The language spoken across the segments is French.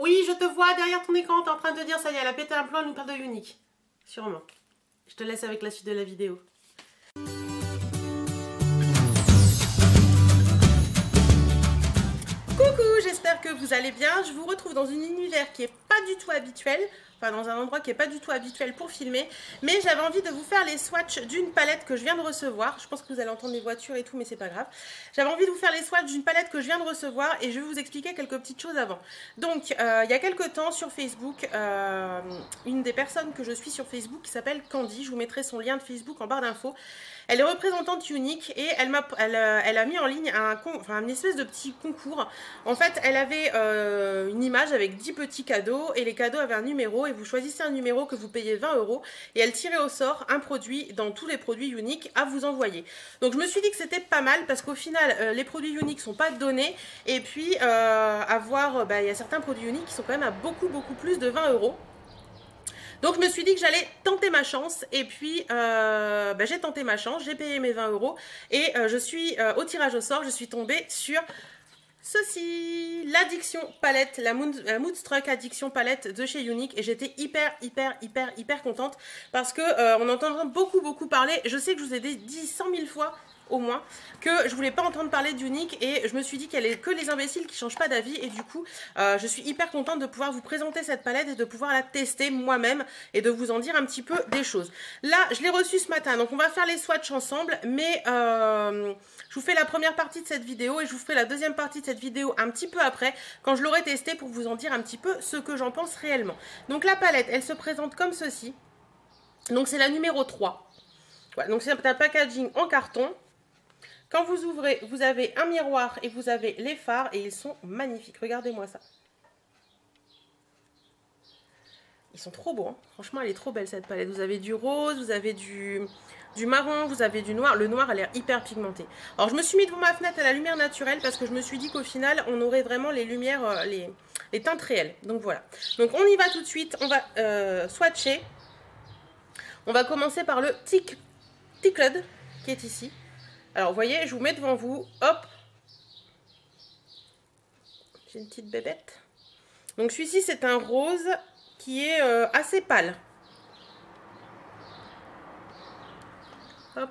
Oui, je te vois derrière ton écran, t'es en train de dire ça y est, elle a pété un plan, elle nous parle de Unique. Sûrement. Je te laisse avec la suite de la vidéo. Coucou, j'espère que vous allez bien. Je vous retrouve dans un univers qui est pas du tout habituel. Enfin, dans un endroit qui n'est pas du tout habituel pour filmer. Mais j'avais envie de vous faire les swatchs d'une palette que je viens de recevoir. Je pense que vous allez entendre les voitures et tout, mais c'est pas grave. J'avais envie de vous faire les swatchs d'une palette que je viens de recevoir et je vais vous expliquer quelques petites choses avant. Donc, il y a quelques temps sur Facebook, une des personnes que je suis sur Facebook qui s'appelle Candy. Je vous mettrai son lien de Facebook en barre d'infos. Elle est représentante Unique et elle a mis en ligne une espèce de petit concours. En fait, elle avait une image avec 10 petits cadeaux et les cadeaux avaient un numéro et vous choisissez un numéro que vous payez 20 € et elle tirait au sort un produit dans tous les produits Unique à vous envoyer. Donc je me suis dit que c'était pas mal parce qu'au final, les produits Unique sont pas donnés et puis il y a certains produits Unique qui sont quand même à beaucoup plus de 20 €. Donc je me suis dit que j'allais tenter ma chance et puis j'ai tenté ma chance, j'ai payé mes 20 € et je suis au tirage au sort, je suis tombée sur ceci, l'Addiction Palette, la Moodstruck Addiction Palette de chez Unique et j'étais hyper contente parce que on entend beaucoup parler, je sais que je vous ai dit 100 000 fois au moins, que je voulais pas entendre parler d'Unique et je me suis dit qu'elle est que les imbéciles qui changent pas d'avis et du coup je suis hyper contente de pouvoir vous présenter cette palette et de pouvoir la tester moi-même et de vous en dire un petit peu des choses. Là je l'ai reçue ce matin donc on va faire les swatchs ensemble mais je vous fais la première partie de cette vidéo et je vous ferai la deuxième partie de cette vidéo un petit peu après quand je l'aurai testée pour vous en dire un petit peu ce que j'en pense réellement. Donc la palette elle se présente comme ceci, donc c'est la numéro 3. Voilà, donc c'est un packaging en carton. Quand vous ouvrez, vous avez un miroir et vous avez les fards et ils sont magnifiques. Regardez-moi ça. Ils sont trop beaux, hein. Franchement, elle est trop belle cette palette. Vous avez du rose, vous avez du marron, vous avez du noir. Le noir a l'air hyper pigmenté. Alors, je me suis mis devant ma fenêtre à la lumière naturelle parce que je me suis dit qu'au final, on aurait vraiment les lumières, les teintes réelles. Donc voilà. Donc on y va tout de suite. On va swatcher. On va commencer par le Tickled qui est ici. Alors, vous voyez, je vous mets devant vous. Hop. J'ai une petite bébête. Donc, celui-ci, c'est un rose qui est assez pâle. Hop,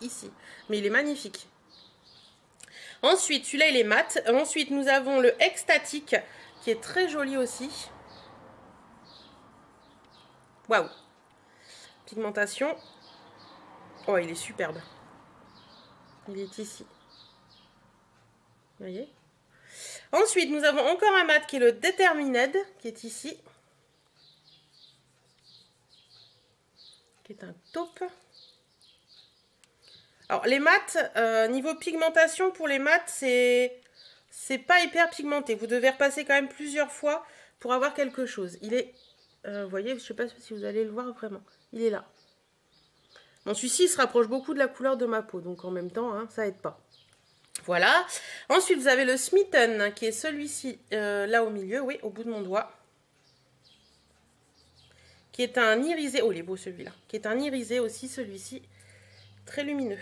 ici. Mais il est magnifique. Ensuite, celui-là, il est mat. Ensuite, nous avons le Ecstatic qui est très joli aussi. Waouh. Pigmentation. Oh, il est superbe. Il est ici. Vous voyez? Ensuite, nous avons encore un mat qui est le Determined, qui est ici. Qui est un taupe. Alors, les mats, niveau pigmentation, pour les mats, c'est pas hyper pigmenté. Vous devez repasser quand même plusieurs fois pour avoir quelque chose. Il est, vous voyez, je ne sais pas si vous allez le voir vraiment. Il est là. Bon, celui-ci, il se rapproche beaucoup de la couleur de ma peau. Donc, en même temps, hein, ça aide pas. Voilà. Ensuite, vous avez le Smitten, qui est celui-ci, là au milieu, oui, au bout de mon doigt. Qui est un irisé. Oh, il est beau celui-là. Qui est un irisé aussi, celui-ci. Très lumineux.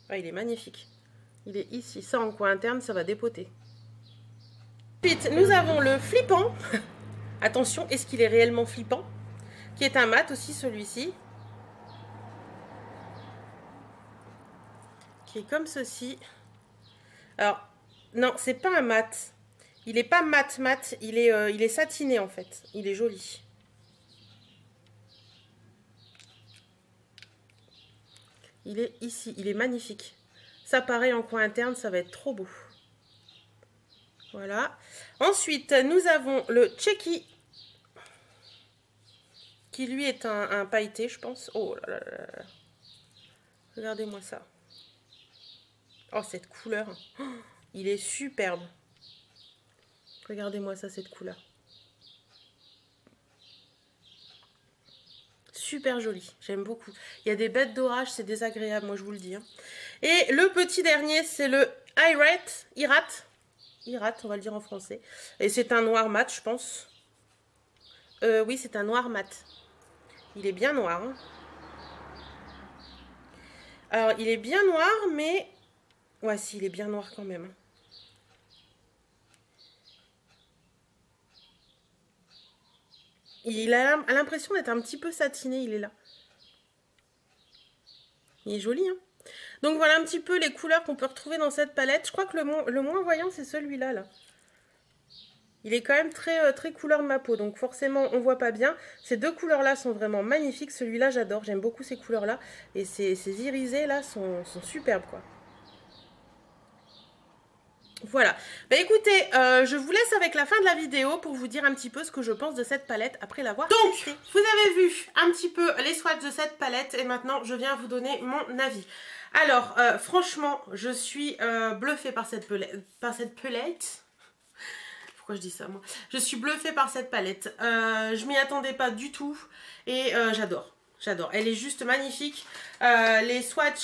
Ah, il est magnifique. Il est ici. Ça, en coin interne, ça va dépoter. Ensuite, nous avons le Flippant. Attention, est-ce qu'il est réellement flippant? Qui est un mat aussi, celui-ci. Qui est comme ceci. Alors, non, c'est pas un mat. Il n'est pas mat, il est satiné en fait. Il est joli. Il est ici, il est magnifique. Ça pareil en coin interne, ça va être trop beau. Voilà. Ensuite, nous avons le Checky. Qui lui est un pailleté, je pense. Oh là là là là. Regardez-moi ça. Oh, cette couleur. Oh, il est superbe. Regardez-moi ça, cette couleur. Super joli, j'aime beaucoup. Il y a des bêtes d'orage, c'est désagréable, moi je vous le dis. Hein. Et le petit dernier, c'est le Irat, on va le dire en français. Et c'est un noir mat, je pense. Oui, c'est un noir mat. Il est bien noir. Hein. Alors, il est bien noir, mais... Ouais, si, il est bien noir quand même. Il a l'impression d'être un petit peu satiné, il est là. Il est joli, hein. Donc voilà un petit peu les couleurs qu'on peut retrouver dans cette palette. Je crois que le moins voyant, c'est celui-là, là. Il est quand même très couleur de ma peau, donc forcément, on voit pas bien. Ces deux couleurs-là sont vraiment magnifiques. Celui-là, j'adore. J'aime beaucoup ces couleurs-là. Et ces irisés, là, sont superbes, quoi. Voilà. Bah écoutez, je vous laisse avec la fin de la vidéo pour vous dire un petit peu ce que je pense de cette palette après l'avoir testée. Donc, vous avez vu un petit peu les swatchs de cette palette et maintenant, je viens vous donner mon avis. Alors, franchement, je suis bluffée par cette palette. Pourquoi je dis ça, moi? Je suis bluffée par cette palette. Je m'y attendais pas du tout. Et j'adore. J'adore. Elle est juste magnifique. Les fards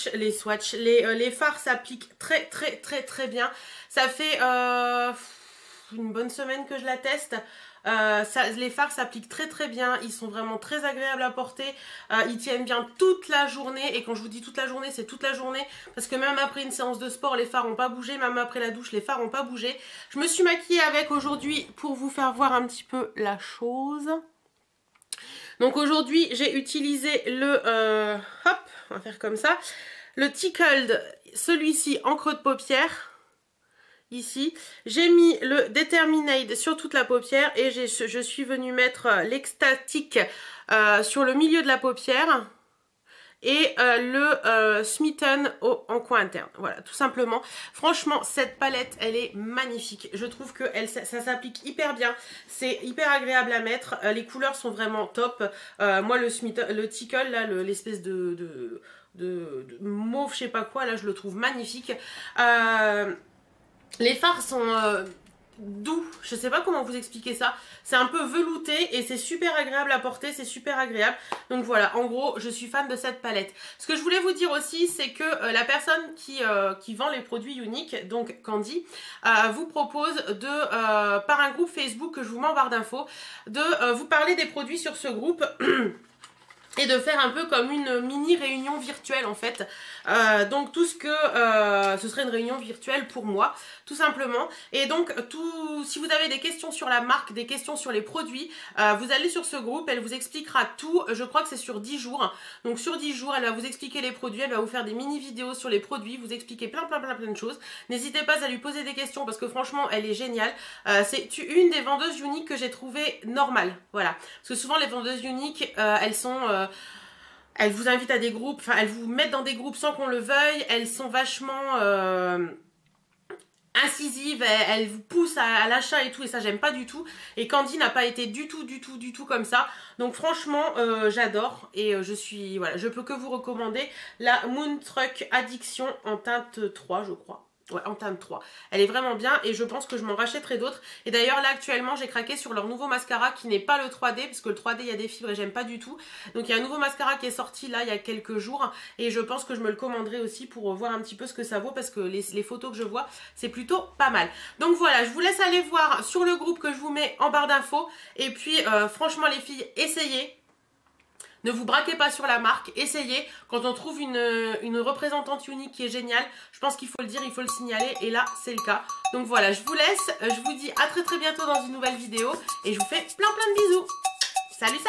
s'appliquent très bien. Ça fait une bonne semaine que je la teste. Les fards s'appliquent très bien, ils sont vraiment très agréables à porter, ils tiennent bien toute la journée, et quand je vous dis toute la journée, c'est toute la journée, parce que même après une séance de sport, les fards n'ont pas bougé, même après la douche, les fards n'ont pas bougé. Je me suis maquillée avec aujourd'hui pour vous faire voir un petit peu la chose. Donc aujourd'hui, j'ai utilisé le, hop, on va faire comme ça, le Tickled, celui-ci en creux de paupière. Ici, j'ai mis le Determinate sur toute la paupière et je suis venue mettre l'Ecstatic sur le milieu de la paupière et le Smitten en coin interne. Voilà, tout simplement. Franchement, cette palette, elle est magnifique. Je trouve que ça s'applique hyper bien. C'est hyper agréable à mettre. Les couleurs sont vraiment top. Moi, le Tickle, là, l'espèce de mauve, je sais pas quoi, là, je le trouve magnifique. Les fards sont doux, je sais pas comment vous expliquer ça, c'est un peu velouté et c'est super agréable à porter, c'est super agréable. Donc voilà, en gros, je suis fan de cette palette. Ce que je voulais vous dire aussi, c'est que la personne qui vend les produits uniques, donc Candy, vous propose par un groupe Facebook que je vous mets en barre d'infos, de vous parler des produits sur ce groupe. Et de faire un peu comme une mini réunion virtuelle en fait. Donc tout ce que... ce serait une réunion virtuelle pour moi, tout simplement. Et donc si vous avez des questions sur la marque, des questions sur les produits, vous allez sur ce groupe, elle vous expliquera tout. Je crois que c'est sur 10 jours. Donc sur 10 jours, elle va vous expliquer les produits, elle va vous faire des mini vidéos sur les produits, vous expliquer plein de choses. N'hésitez pas à lui poser des questions parce que franchement, elle est géniale. C'est une des vendeuses uniques que j'ai trouvées normales. Voilà. Parce que souvent les vendeuses uniques, elles sont... elles vous invitent à des groupes, enfin elles vous mettent dans des groupes sans qu'on le veuille, elles sont vachement incisives, elles vous poussent à l'achat et tout, et ça j'aime pas du tout. Et Candy n'a pas été du tout comme ça. Donc franchement j'adore et voilà, je peux que vous recommander la Moonstruck Addiction en teinte 3 je crois. Ouais, en teinte 3. Elle est vraiment bien et je pense que je m'en rachèterai d'autres. Et d'ailleurs là actuellement j'ai craqué sur leur nouveau mascara qui n'est pas le 3D parce que le 3D il y a des fibres et j'aime pas du tout. Donc il y a un nouveau mascara qui est sorti là il y a quelques jours et je pense que je me le commanderai aussi pour voir un petit peu ce que ça vaut parce que les photos que je vois c'est plutôt pas mal. Donc voilà, je vous laisse aller voir sur le groupe que je vous mets en barre d'infos et puis franchement les filles, essayez. Ne vous braquez pas sur la marque, essayez. Quand on trouve une représentante unique qui est géniale, je pense qu'il faut le dire, il faut le signaler. Et là, c'est le cas. Donc voilà, je vous laisse. Je vous dis à très bientôt dans une nouvelle vidéo. Et je vous fais plein de bisous. Salut